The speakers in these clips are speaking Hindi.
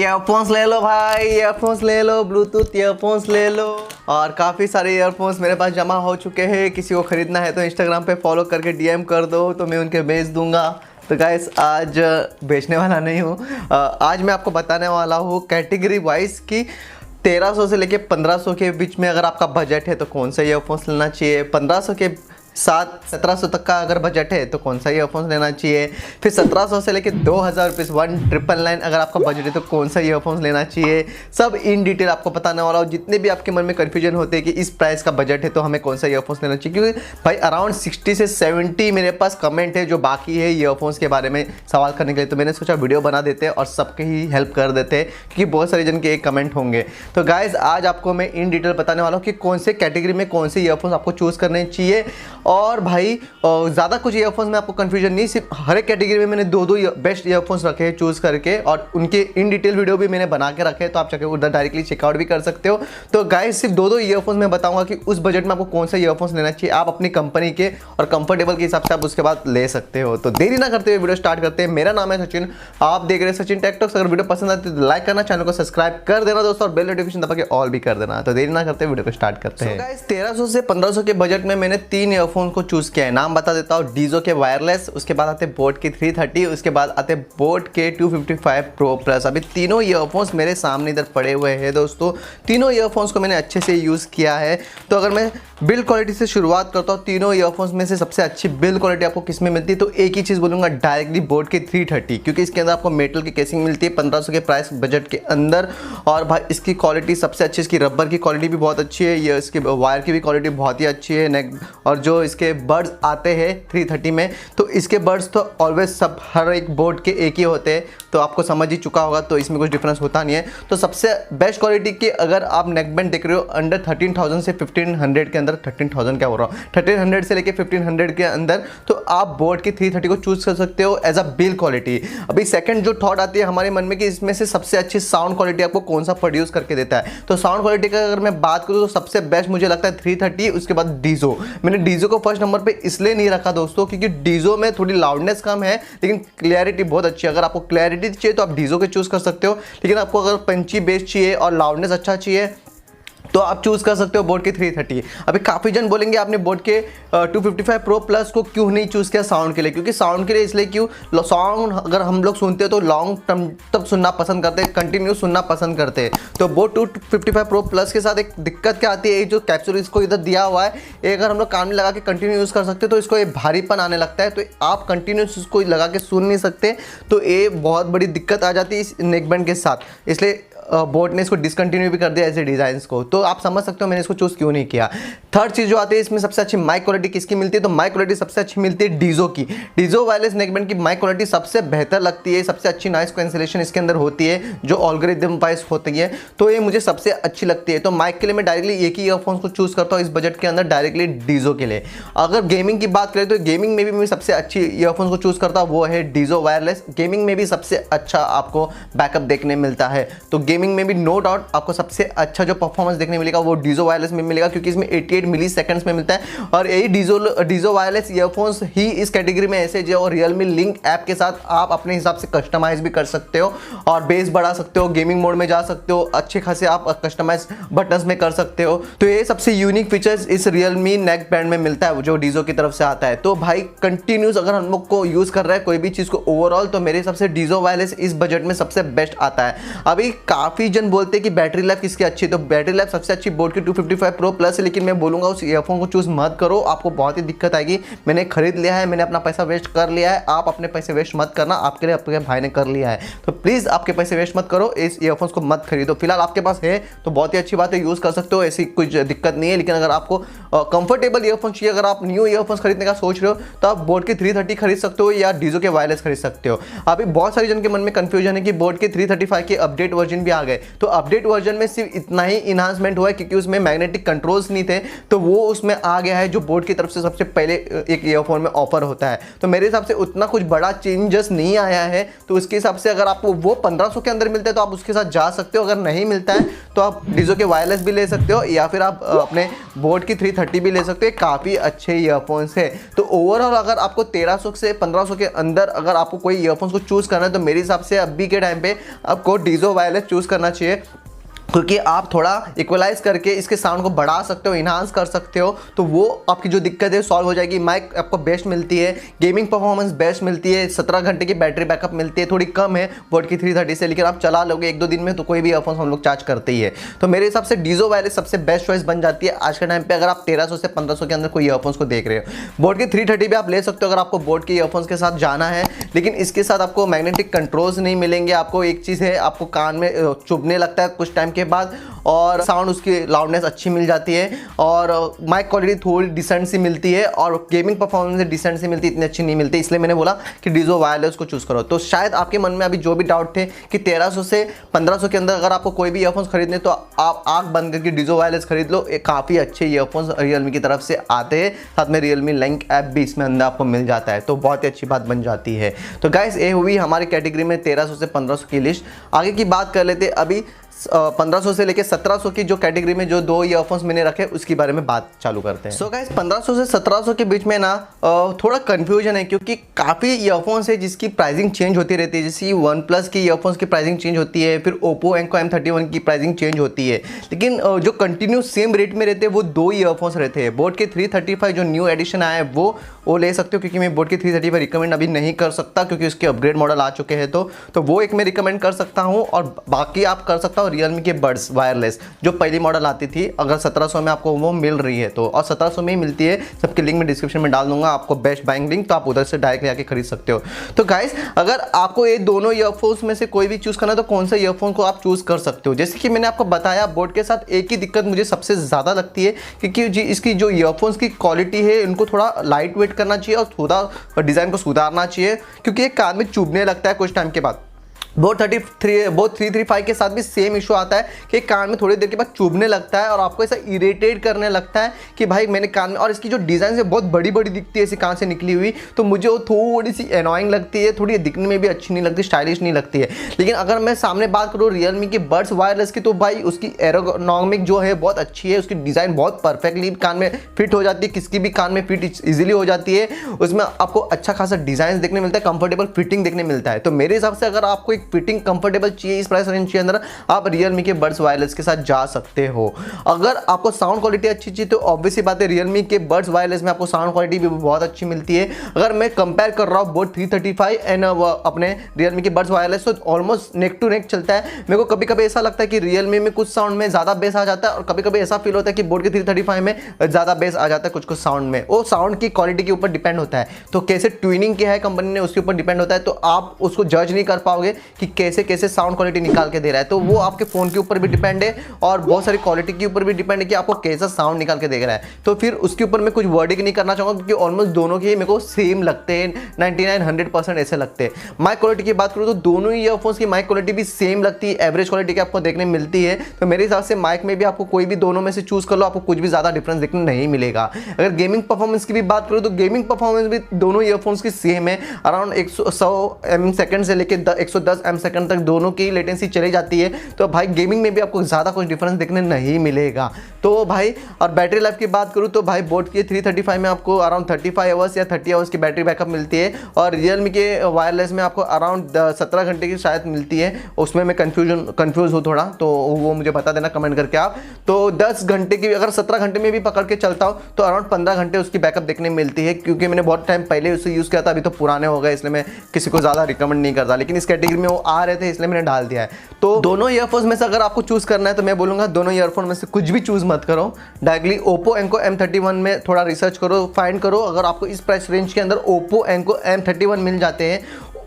ईयरफोन्स ले लो भाई, ईयरफोन्स ले लो, ब्लूटूथ ईयरफोन्स ले लो। और काफ़ी सारे ईयरफोन्स मेरे पास जमा हो चुके हैं। किसी को ख़रीदना है तो इंस्टाग्राम पे फॉलो करके डीएम कर दो तो मैं उनके भेज दूंगा। तो गाइस आज बेचने वाला नहीं हूँ, आज मैं आपको बताने वाला हूँ कैटेगरी वाइज की 1300 से लेके 1500 के बीच में अगर आपका बजट है तो कौन सा ईयरफोन्स लेना चाहिए। 1500 के साथ 1700 तक का अगर बजट है तो कौन सा ईयरफोन्स लेना चाहिए। फिर 1700 से लेके 2000 रुपीज़ 1999 अगर आपका बजट है तो कौन सा ईयरफोन्स लेना चाहिए। सब इन डिटेल आपको बताने वाला हूँ। जितने भी आपके मन में कन्फ्यूजन होते हैं कि इस प्राइस का बजट है तो हमें कौन सा ईयरफोन्स लेना चाहिए, क्योंकि भाई अराउंड 60 से 70 मेरे पास कमेंट है जो बाकी है ईयरफोन्स के बारे में सवाल करने के लिए। तो मैंने सोचा वीडियो बना देते हैं और सबके ही हेल्प कर देते हैं, क्योंकि बहुत सारे जन के एक कमेंट होंगे। तो गाइज आज आपको मैं इन डिटेल बताने वाला हूँ कि कौन से कैटेगरी में कौन से ईयरफोन्स आपको चूज़ करने चाहिए। और भाई ज़्यादा कुछ ईयरफोन्स में आपको कन्फ्यूजन नहीं, सिर्फ हर एक कैटेगरी में मैंने दो बेस्ट ईयरफोन्स रखे हैं चूज़ करके, और उनके इन डिटेल वीडियो भी मैंने बना के रखे हैं, तो आप जाके उधर डायरेक्टली चेकआउट भी कर सकते हो। तो गाइस सिर्फ दो ईयरफोन्स में बताऊंगा कि उस बजट में आपको कौन सा ईयरफोन्स लेना चाहिए। आप अपनी कंपनी के और कंफर्टेबल के हिसाब से आप उसके बाद ले सकते हो। तो देरी ना करते हुए वीडियो स्टार्ट करते हैं। मेरा नाम है सचिन, आप देख रहे हैं सचिन टेक टॉक्स। अगर वीडियो पसंद आती है तो लाइक करना, चैनल को सब्सक्राइब कर देना दोस्तों, और बेल नोटिफिकेशन दबा के ऑल भी कर देना। तो देरी ना करते वीडियो को स्टार्ट करते हैं। गाइस 1300 से 1500 के बजट में मैंने 3 ईयरफोन को चूज किया है। नाम बता देता हूँ, डीजो के वायरलेस, उसके बाद आते बोट के 330, उसके बाद आते बोट के 255 प्रो प्लस। अभी तीनों ईयरफोन्स मेरे सामने इधर पड़े हुए हैं दोस्तों। तीनों ईयरफोन्स को मैंने अच्छे से यूज़ किया है। तो अगर मैं बिल्ड क्वालिटी से शुरुआत करता हूँ, तीनों ईयरफोन्स में से सबसे अच्छी बिल्ड क्वालिटी आपको किस में मिलती है, तो एक ही चीज़ बोलूँगा, डायरेक्टली बोट के 330, क्योंकि इसके अंदर आपको मेटल की केसिंग मिलती है 1500 के प्राइस बजट के अंदर। और भाई इसकी क्वालिटी सबसे अच्छी, इसकी रबर की क्वालिटी भी बहुत अच्छी है, ये इसकी वायर की भी क्वालिटी बहुत ही अच्छी है। नेक और जो इसके बड्स आते हैं 330 में, तो इसके बड्स तो ऑलवेज सब हर एक बोट के एक ही होते हैं, तो आपको समझ ही चुका होगा, तो इसमें कुछ डिफरेंस होता नहीं है। तो सबसे बेस्ट क्वालिटी की अगर आप नेक बैंड देख रहे हो अंडर 13,000 से 1500 के अंदर, 13,000 क्या हो रहा हूँ, 1300 से लेके 1500 के अंदर, तो आप बोट की 330 को चूज कर सकते हो एज अ बिल्ड क्वालिटी। अभी सेकंड जो थॉट आती है हमारे मन में कि इसमें से सबसे अच्छी साउंड क्वालिटी आपको कौन सा प्रोड्यूस करके देता है, तो साउंड क्वालिटी का अगर मैं बात करूँ तो सबसे बेस्ट मुझे लगता है 330, उसके बाद डीजो। मैंने डीजो को फर्स्ट नंबर पे इसलिए नहीं रखा दोस्तों क्योंकि डीजो में थोड़ी लाउडनेस कम है लेकिन क्लैरिटी बहुत अच्छी है। अगर आपको क्लैरिटी चाहिए तो आप डीजो के चूज कर सकते हो, लेकिन आपको अगर पंची बेस चाहिए और लाउडनेस अच्छा चाहिए तो आप चूज कर सकते हो बोट के 330। अभी काफ़ी जन बोलेंगे आपने बोट के 255 प्रो प्लस को क्यों नहीं चूज़ किया साउंड के लिए, क्योंकि साउंड के लिए इसलिए क्यों, साउंड अगर हम लोग सुनते हो तो लॉन्ग टर्म तब सुनना पसंद करते हैं, कंटिन्यू सुनना पसंद करते हैं। तो बोट 255 प्रो प्लस के साथ एक दिक्कत क्या आती है, जो कैप्सूल इसको इधर दिया हुआ है, ये अगर हम लोग कान में लगा के कंटिन्यू यूज़ कर सकते हैं तो इसको ये भारीपन आने लगता है, तो आप कंटिन्यूस इसको लगा के सुन नहीं सकते, तो ये बहुत बड़ी दिक्कत आ जाती है इस नेक बैंड के साथ। इसलिए बोट ने इसको डिसकंटिन्यू भी कर दिया ऐसे डिज़ाइंस को, तो आप समझ सकते हो मैंने इसको चूज़ क्यों नहीं किया। थर्ड चीज़ जो आती है, इसमें सबसे अच्छी माइक क्वालिटी किसकी मिलती है, तो माइक क्वालिटी सबसे अच्छी मिलती है डीजो की। डीजो वायरलेस नेकबैंड की माइक क्वालिटी सबसे बेहतर लगती है, सबसे अच्छी नॉइस कैंसिलेशन इसके अंदर होती है जो ऑल्गोरिदम वाइज होती है, तो ये मुझे सबसे अच्छी लगती है। तो माइक के लिए मैं डायरेक्टली एक ही ईयरफोन्स को चूज़ करता हूँ इस बजट के अंदर, डायरेक्टली डीजो के लिए। अगर गेमिंग की बात करें तो गेमिंग में भी मैं सबसे अच्छी ईयरफोन्स को चूज़ करता हूँ, वो है डीजो वायरलेस। गेमिंग में भी सबसे अच्छा आपको बैकअप देखने मिलता है, तो गेमिंग में भी नो डाउट आपको सबसे अच्छा जो परफॉर्मेंस देखने मिलेगा वो डीजो वायरलेस में मिलेगा, क्योंकि इसमें 88 मिली सेकंड्स में मिलता है। और यही डीजो वायरलेस ईयरफोन्स ही इस कैटेगरी में ऐसे जो रियलमी लिंक ऐप के साथ आप अपने हिसाब से कस्टमाइज भी कर सकते हो और बेस बढ़ा सकते हो, गेमिंग मोड में जा सकते हो, अच्छे खासे आप कस्टमाइज बटन्स में कर सकते हो। तो ये सबसे यूनिक फीचर्स इस रियलमी नेक बैंड में मिलता है जो डीजो की तरफ से आता है। तो भाई कंटिन्यूस अगर हम लोग को यूज कर रहा है कोई भी चीज को ओवरऑल, तो मेरे हिसाब से डीजो वायरलेस इस बजट में सबसे बेस्ट आता है। अभी काफी जन बोलते हैं कि बैटरी लाइफ किसकी अच्छी है, तो बैटरी लाइफ सबसे अच्छी बोट की 255 प्रो प्लस है, लेकिन मैं बोलूंगा उस ईयरफोन को चूज मत करो, आपको बहुत ही दिक्कत आएगी। मैंने खरीद लिया है, मैंने अपना पैसा वेस्ट कर लिया है, आप अपने पैसे वेस्ट मत करना, आपके लिए आपके भाई ने कर लिया है, तो प्लीज आपके पैसे वेस्ट मत करो, इस ईयरफोन्स को मत खरीदो। फिलहाल आपके पास है तो बहुत ही अच्छी बात है, यूज कर सकते हो, ऐसी कुछ दिक्कत नहीं है। लेकिन अगर आपको कंफर्टेबल ईयरफोन चाहिए, अगर आप न्यू ईयरफोन्स खरीदने का सोच रहे हो तो आप बोट के 330 खरीद सकते हो या डीजो के वायरलेस खरीद सकते हो। अभी बहुत सारी जन के मन में कंफ्यूजन है कि बोट के 335 के अपडेट वर्जन भी आ गए। तो अपडेट वर्जन में सिर्फ इतना ही इन्हांसमेंट हुआ है क्योंकि उसमें मैग्नेटिक कंट्रोल्स नहीं थे, तो वो उसमें आ गया है जो बोट की तरफ से सबसे पहले एक ईयरफोन में ऑफर होता है। तो मेरे हिसाब से उतना कुछ बड़ा चेंजेस नहीं आया है। तो उसके हिसाब से अगर आपको वो 1500 के अंदर मिलता है तो आप उसके साथ जा सकते हो, अगर नहीं मिलता है तो आप डीजो के वायरलेस भी ले सकते हो या फिर आप अपने बोट की 330 भी ले सकते हो। काफ़ी अच्छे ईयरफोन्स है। तो ओवरऑल अगर आपको 1300 से 1500 के अंदर अगर आपको कोई ईयरफोन्स को चूज़ करना है तो मेरे हिसाब से अभी के टाइम पे आपको डीजो वायरलेस चूज़ करना चाहिए, क्योंकि आप थोड़ा इक्वलाइज करके इसके साउंड को बढ़ा सकते हो, इन्हांस कर सकते हो, तो वो आपकी जो दिक्कत है सॉल्व हो जाएगी। माइक आपको बेस्ट मिलती है, गेमिंग परफॉर्मेंस बेस्ट मिलती है, 17 घंटे की बैटरी बैकअप मिलती है, थोड़ी कम है बोट की 330 से, लेकिन आप चला लोगे 1-2 दिन में तो कोई भी ईयरफोन्स हम लोग चार्ज करते ही है। तो मेरे हिसाब से डीजो वायरलेस सबसे बेस्ट चॉइस बन जाती है आज के टाइम पे अगर आप 1300 से 1500 के अंदर कोई ईयरफोन्स को देख रहे हो। बोट की 330 भी आप ले सकते हो अगर आपको बोट के ईयरफोन्स के साथ जाना है, लेकिन इसके साथ आपको मैग्नेटिक कंट्रोल्स नहीं मिलेंगे। आपको एक चीज़ है, आपको कान में चुभने लगता है कुछ टाइम के बाद, और साउंड उसकी लाउडनेस अच्छी मिल जाती है, और माइक क्वालिटी थोड़ी डिसेंट सी मिलती है, और गेमिंग परफॉर्मेंस डिसेंट सी मिलती है, इतनी अच्छी नहीं मिलती। इसलिए मैंने बोला कि डीजो वायरलेस को चूज़ करो। तो शायद आपके मन में अभी जो भी डाउट थे कि 1300 से 1500 के अंदर अगर आपको कोई भी ईयरफोन्स खरीदने तो आप आँख बंद करके डीजो वायरलेस खरीद लो। काफ़ी अच्छे ईयरफोन्स रियलमी की तरफ से आते हैं, साथ में रियलमी लिंक ऐप भी इसमें अंदर आपको मिल जाता है, तो बहुत ही अच्छी बात बन जाती है। तो गाइस ये हुई हमारी कैटेगरी में 1300 से 1500 की लिस्ट। आगे की बात कर लेते अभी 1500 से लेके 1700 की जो कैटेगरी में जो 2 ईयरफोन्स मैंने रखे उसके बारे में बात चालू करते हैं। सो गाइस 1500 से 1700 के बीच में ना थोड़ा कंफ्यूजन है, क्योंकि काफ़ी ईयरफोन्स है जिसकी प्राइसिंग चेंज होती रहती है। जैसे वन प्लस की ईयरफोन्स की प्राइसिंग चेंज होती है, फिर ओप्पो एंको M31 की प्राइसिंग चेंज होती है, लेकिन जो कंटिन्यू सेम रेट में रहते हैं वो 2 ईयरफोन्स रहते हैं। बोट के 335 जो न्यू एडिशन आया है वो ले सकते हो, क्योंकि मैं बोट की 335 रिकमेंड अभी नहीं कर सकता क्योंकि उसके अपग्रेड मॉडल आ चुके हैं, तो वो एक मैं रिकमेंड कर सकता हूँ। और बाकी आप कर सकता हो रियलमी के बड्स वायरलेस जो पहली मॉडल आती थी, अगर 1700 में आपको वो मिल रही है तो, और 1700 में ही मिलती है। सबकी लिंक मैं डिस्क्रिप्शन में डाल दूंगा, आपको बेस्ट बाइंग लिंक, तो आप उधर से डायरेक्ट आके खरीद सकते हो। तो गाइस अगर आपको ये दोनों ईयरफोन्स में से कोई भी चूज करना है तो कौन सा ईयरफोन को आप चूज कर सकते हो। जैसे कि मैंने आपको बताया, बोट के साथ एक ही दिक्कत मुझे सबसे ज़्यादा लगती है, क्योंकि इसकी जो ईयरफोन्स की क्वालिटी है इनको थोड़ा लाइट वेट करना चाहिए और थोड़ा डिज़ाइन को सुधारना चाहिए, क्योंकि ये कान में चुभने लगता है कुछ टाइम के बाद। बोट 335 के साथ भी सेम इशू आता है कि कान में थोड़ी देर के बाद चुभने लगता है और आपको ऐसा इरिटेट करने लगता है कि भाई मैंने कान में, और इसकी जो डिज़ाइन है बहुत बड़ी बड़ी दिखती है ऐसी कान से निकली हुई, तो मुझे वो थोड़ी सी एनॉइंग लगती है, थोड़ी दिखने में भी अच्छी नहीं लगती, स्टाइलिश नहीं लगती है। लेकिन अगर मैं सामने बात करूँ रियलमी के बड्स वायरलेस की, तो भाई उसकी एरोनॉमिक जो है बहुत अच्छी है, उसकी डिज़ाइन बहुत परफेक्टली कान में फिट हो जाती है, किसकी भी कान में फिट ईजिली हो जाती है। उसमें आपको अच्छा खासा डिज़ाइन देखने मिलता है, कंफर्टेबल फिटिंग देखने मिलता है। तो मेरे हिसाब से अगर आपको एक फिटिंग कंफर्टेबल चाहिए इस प्राइस रेंज के अंदर, आप रियलमी के बड्स वायरलेस के साथ जा सकते हो। अगर आपको साउंड क्वालिटी अच्छी चाहिए तो ऑब्वियसली बात है रियलमी के बड्स वायरलेस में आपको साउंड क्वालिटी भी बहुत अच्छी मिलती है। अगर मैं कंपेयर कर रहा हूँ बोट 335 एंड अपने रियलमी के बड्स वायरलेस, तो ऑलमोस्ट नेक टू नेक चलता है। मेरे को कभी कभी ऐसा लगता है कि रियलमी में कुछ साउंड में ज़्यादा बेस आ जाता है, और कभी कभी ऐसा फील होता है कि बोट के 335 में ज़्यादा बेस आ जाता है कुछ साउंड में। वो साउंड की क्वालिटी के ऊपर डिपेंड होता है, तो कैसे ट्यूनिंग किया है कंपनी ने उसके ऊपर डिपेंड होता है। तो आप उसको जज नहीं कर पाओगे कि कैसे कैसे साउंड क्वालिटी निकाल के दे रहा है, तो वो आपके फ़ोन के ऊपर भी डिपेंड है और बहुत सारी क्वालिटी के ऊपर भी डिपेंड है कि आपको कैसा साउंड निकाल के दे रहा है। तो फिर उसके ऊपर मैं कुछ वर्डिंग नहीं करना चाहूँगा, क्योंकि ऑलमोस्ट दोनों के मेरे को सेम लगते हैं, 99-100% ऐसे लगते हैं। माइक क्वालिटी की बात करूँ तो दोनों ही ईयरफोन्स की माइक क्वालिटी भी सेम लगती है, एवरेज क्वालिटी की आपको देखने मिलती है। तो मेरे हिसाब से माइक में भी आपको कोई भी दोनों में से चूज़ कर लो, आपको कुछ भी ज़्यादा डिफरेंस देखने नहीं मिलेगा। अगर गेमिंग परफॉर्मेंस की भी बात करूँ तो गेमिंग परफॉर्मेंस भी दोनों ईयरफोन्स की सेम है, अराउंड 100 ms से लेकर 110 ms तक दोनों की लेटेंसी चली जाती है। तो भाई गेमिंग में भी आपको ज़्यादा कुछ डिफरेंस देखने नहीं मिलेगा। तो भाई और बैटरी लाइफ की बात करूँ तो भाई बोट के 335 में आपको अराउंड 35 आवर्स या 30 आवर्स की बैटरी बैकअप मिलती है, और रियलमी के वायरलेस में आपको अराउंड 17 घंटे की शायद मिलती है। उसमें मैं कंफ्यूज हूँ थोड़ा, तो वो मुझे बता देना कमेंट करके आप। तो 10 घंटे की, अगर 17 घंटे में भी पकड़ के चलता हूँ तो अराउंड 15 घंटे उसकी बैकअप देखने मिलती है, क्योंकि मैंने बहुत टाइम पहले उसे यूज़ किया था, अभी तो पुराने हो गए इसलिए मैं किसी को ज़्यादा रिकमेंड नहीं करता, लेकिन इस कैटेगरी में वो आ रहे थे इसलिए मैंने डाल दिया है। तो दोनों ईयरफोन्स में से अगर आपको चूज़ करना है तो मैं बोलूँगा दोनों ईयरफोन में से कुछ भी चूज़ मत करो, डायरेक्टली ओप्पो एंको M31 में थोड़ा रिसर्च करो, फाइंड करो। अगर आपको इस प्राइस रेंज के अंदर ओप्पो एंको M31 मिल जाते हैं,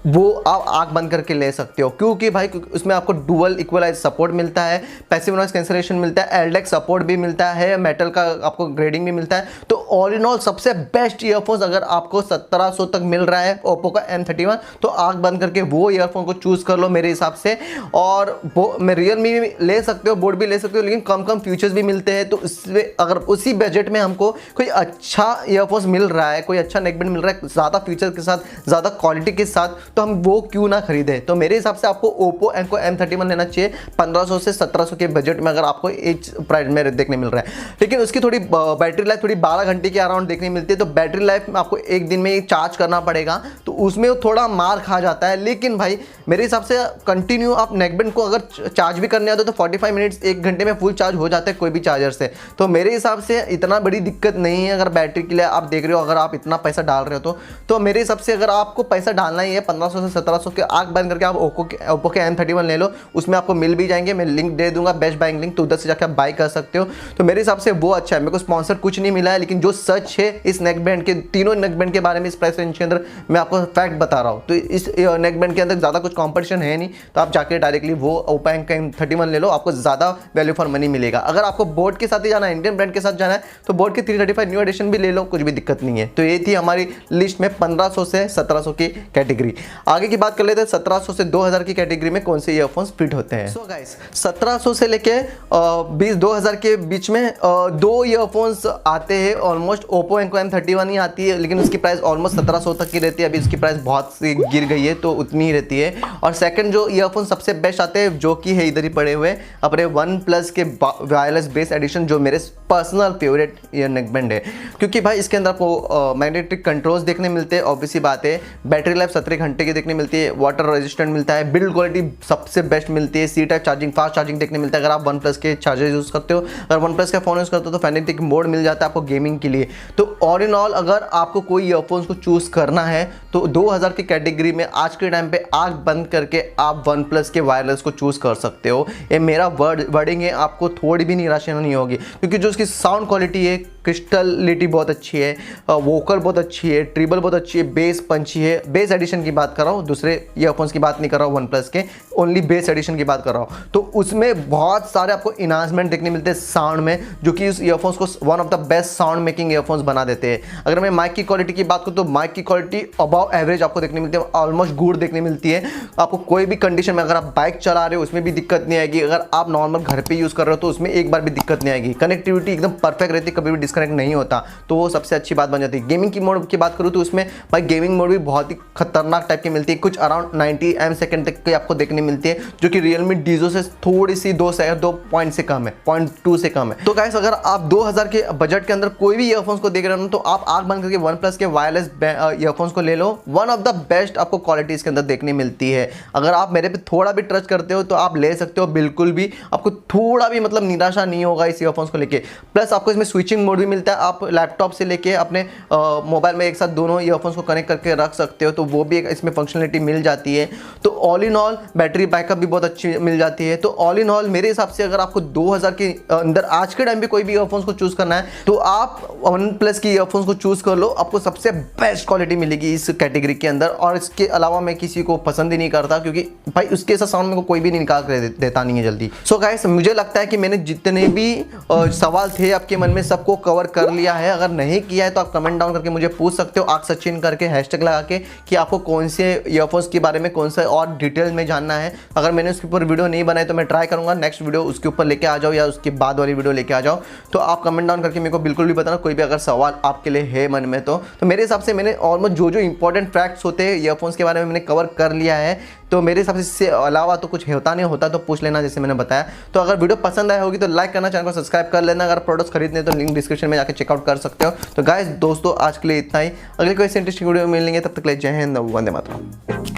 वो आप आँख बंद करके ले सकते हो, क्योंकि भाई उसमें आपको डुअल इक्वलाइज सपोर्ट मिलता है, पैसिव नॉइज कैंसलेशन मिलता है, एलडेक सपोर्ट भी मिलता है, मेटल का आपको ग्रेडिंग भी मिलता है। तो ऑल इन ऑल सबसे बेस्ट ईयरफोन्स अगर आपको 1700 तक मिल रहा है ओप्पो का M31 तो आंख बंद करके वो ईयरफोन को चूज कर लो मेरे हिसाब से। और वो मैं रियलमी भी ले सकते हो, बोट भी ले सकते हो, लेकिन कम कम फीचर्स भी मिलते हैं। तो इसमें अगर उसी बजट में हमको कोई अच्छा ईयरफोन्स मिल रहा है, कोई अच्छा नेकबैंड मिल रहा है ज़्यादा फीचर के साथ, ज़्यादा क्वालिटी के साथ, तो हम वो क्यों ना खरीदें। तो मेरे हिसाब से आपको ओप्पो को M31 लेना चाहिए 1500 से 1700 के बजट में, अगर आपको इस प्राइस में देखने मिल रहा है। लेकिन उसकी थोड़ी बैटरी लाइफ थोड़ी 12 घंटे के अराउंड देखने मिलती है, तो बैटरी लाइफ में आपको एक दिन में चार्ज करना पड़ेगा, तो उसमें थोड़ा मार खा जाता है। लेकिन भाई मेरे हिसाब से कंटिन्यू आप नेकबैंड को अगर चार्ज भी करने आते हो तो 45 मिनट्स 1 घंटे में फुल चार्ज हो जाता है कोई भी चार्जर से। तो मेरे हिसाब से इतना बड़ी दिक्कत नहीं है अगर बैटरी के लिए आप देख रहे हो, अगर आप इतना पैसा डाल रहे हो तो मेरे हिसाब से अगर आपको पैसा डालना ही है 1500 से 1700 के आंख बंद करके आप ओप्पो के M31 ले लो, उसमें आपको मिल भी जाएंगे। मैं लिंक दे दूंगा, बेस्ट बाइंग लिंक, तो उधर से जाकर आप बाई कर सकते हो। तो मेरे हिसाब से वो अच्छा है। मेरे को स्पॉन्सर कुछ नहीं मिला है, लेकिन जो सच है इस नेकबैंड के, तीनों नेकबैंड के बारे में इस प्राइस रेंज के अंदर मैं आपको फैक्ट बता रहा हूँ। तो इस नेकबैंड के अंदर ज़्यादा कुछ कॉम्पिटिशन है नहीं, तो आप जाके डायरेक्टली वो ओप्पो का M31 ले लो, आपको ज़्यादा वैल्यू फॉर मनी मिलेगा। अगर आपको बोट के साथ ही जाना है, इंडियन ब्रांड के साथ जाना है, तो बोट के 335 न्यू एडिशन भी ले लो, कुछ भी दिक्कत नहीं है। तो ये थी हमारी लिस्ट में 1500 से 1700 की कैटेगरी। आगे की बात कर लेते हैं 1700 से 2000 की कैटेगरी में कौन से ईयरफोन्स फिट होते हैं। सो गाइस 1700 से लेके 2000 के बीच में दो ईयरफोन्स आते हैं ऑलमोस्ट। ओप्पो M31 ही आती है, लेकिन उसकी प्राइस ऑलमोस्ट 1700 तक की रहती है। अभी उसकी प्राइस बहुत सी गिर गई है, तो उतनी ही रहती है। और सेकंड जो ईयरफोन सबसे बेस्ट आते हैं, जो कि है इधर ही पड़े हुए अपने OnePlus के वायरलेस बेस एडिशन, जो मेरे पर्सनल फेवरेट ईयर नेकबैंड है, क्योंकि भाई इसके अंदर आपको मैग्नेटिक कंट्रोल्स देखने मिलते हैं, ऑब्वियसली बात है। बैटरी लाइफ 17 घंटे की देखने मिलती है, वाटर रेजिस्टेंट मिलता है, बिल्ड क्वालिटी सबसे बेस्ट मिलती है, C type charging, fast charging देखने मिलता है अगर आप OnePlus के चार्जर यूज़ करते हो। अगर OnePlus का फोन यूज़ करते हो तो फैनेटिक मोड मिल जाता है आपको गेमिंग के लिए। तो ऑल इन ऑल अगर आपको कोई ईयरफोन्स को चूज़ करना है तो 2000 की कैटेगरी में आज के टाइम पे आंख बंद करके आप OnePlus के वायरलेस को चूज़ कर सकते हो। ये मेरा वर्डिंग है, आपको थोड़ी भी निराशा नहीं होगी, क्योंकि जो उसकी साउंड क्वालिटी है, क्रिस्टलिटी बहुत अच्छी है, वोकल बहुत अच्छी है, ट्रिबल बहुत अच्छी है, बेस पंची है। बेस एडिशन की बात कर रहा हूँ, दूसरे ईयरफोन्स की बात नहीं कर रहा हूँ OnePlus के, ओनली बेस एडिशन की बात कर रहा हूँ। तो उसमें बहुत सारे आपको इन्हांसमेंट देखने मिलते हैं साउंड में, जो कि उस ईयरफोन्स को one of the best sound making earphones बना देते हैं। अगर मैं माइक की क्वालिटी की बात करूँ तो माइक की क्वालिटी अबव एवरेज आपको देखने मिलती है, ऑलमोस्ट गुड देखने मिलती है। आपको कोई भी कंडीशन में, अगर आप बाइक चला रहे हो उसमें भी दिक्कत नहीं आएगी, अगर आप नॉर्मल घर पे यूज़ कर रहे हो तो उसमें एक बार भी दिक्कत नहीं आएगी। कनेक्टिविटी एकदम परफेक्ट रहती है, कभी भी डिस्कनेक्ट नहीं होता, तो वो सबसे अच्छी बात बन जाती है। गेमिंग की मोड की बात करूँ तो उसमें भाई गेमिंग मोड भी बहुत ही खतरनाक टाइप की मिलती है, कुछ अराउंड 90 ms तक की आपको देखने मिलती है, जो कि रियलमी डीजो से थोड़ी सी 2 पॉइंट से कम है, 0.2 से कम है। तो गाइस अगर आप 2000 के बजट के अंदर कोई भी ईयरफोन्स को देख रहे हो तो आप आंख बंद करके OnePlus के वायरलेस ईयरफोन्स को ले लो। वन ऑफ द बेस्ट आपको क्वालिटी इसके अंदर देखने मिलती है। अगर आप मेरे पे थोड़ा भी ट्रस्ट करते हो तो आप ले सकते हो, बिल्कुल भी आपको थोड़ा भी मतलब निराशा नहीं होगा इस ईयरफोन्स को लेके। प्लस आपको इसमें स्विचिंग मोड भी मिलता है, आप लैपटॉप से लेके अपने मोबाइल में एक साथ दोनों ईयरफोन्स को कनेक्ट करके रख सकते हो, तो वो भी इसमें फंक्शनलिटी मिल जाती है। तो all in all battery backup भी बहुत अच्छी मिल जाती है। तो ऑल इन ऑल मेरे हिसाब से अगर आपको 2000 के अंदर आज के टाइम पे कोई भी ईयरफोन्स को चूज करना है तो आप OnePlus की ईयरफोन्स को चूज कर लो, आपको सबसे बेस्ट क्वालिटी मिलेगी इस कैटेगरी के अंदर। और इसके अलावा मैं किसी को पसंद ही नहीं करता, क्योंकि भाई उसके साथ साउंड में को कोई भी नहीं निकाल कर देता नहीं है जल्दी। सो गाइस मुझे लगता है कि मैंने जितने भी सवाल थे आपके मन में सबको कवर कर लिया है। अगर नहीं किया है तो आप कमेंट डाउन करके मुझे पूछ सकते हो, आग सचिन करके हैशटैग लगा के, कि आपको कौन से ईयरफोन्स के बारे में कौन सा और डिटेल में जानना है। अगर मैंने उसके ऊपर वीडियो नहीं बनाई तो मैं ट्राई करूंगा नेक्स्ट वीडियो उसके ऊपर लेके आ जाओ, या उसके बाद वाली वीडियो लेके आ जाओ। तो आप कमेंट डाउन करके मेरे को बिल्कुल भी बताना कोई भी अगर सवाल आपके लिए है मन में। तो मेरे हिसाब से मैंने ऑलमोस्ट जो इंपॉर्टेंट फैक्ट्स होते हैं ईयरफोन्स के बारे में मैंने कवर कर लिया है। तो मेरे हिसाब से इससे अलावा तो कुछ होता नहीं, होता तो पूछ लेना जैसे मैंने बताया। तो अगर वीडियो पसंद आया होगी तो लाइक करना, चैनल को सब्सक्राइब कर लेना। अगर प्रोडक्ट्स खरीदने तो लिंक डिस्क्रिप्शन में जाकर चेकआउट कर सकते हो। तो गाइस दोस्तों आज के लिए इतना ही, अगले कोई इंटरेस्टिंग वीडियो में मिलेंगे, तब तक के लिए जय हिंद, वंदे मातरम।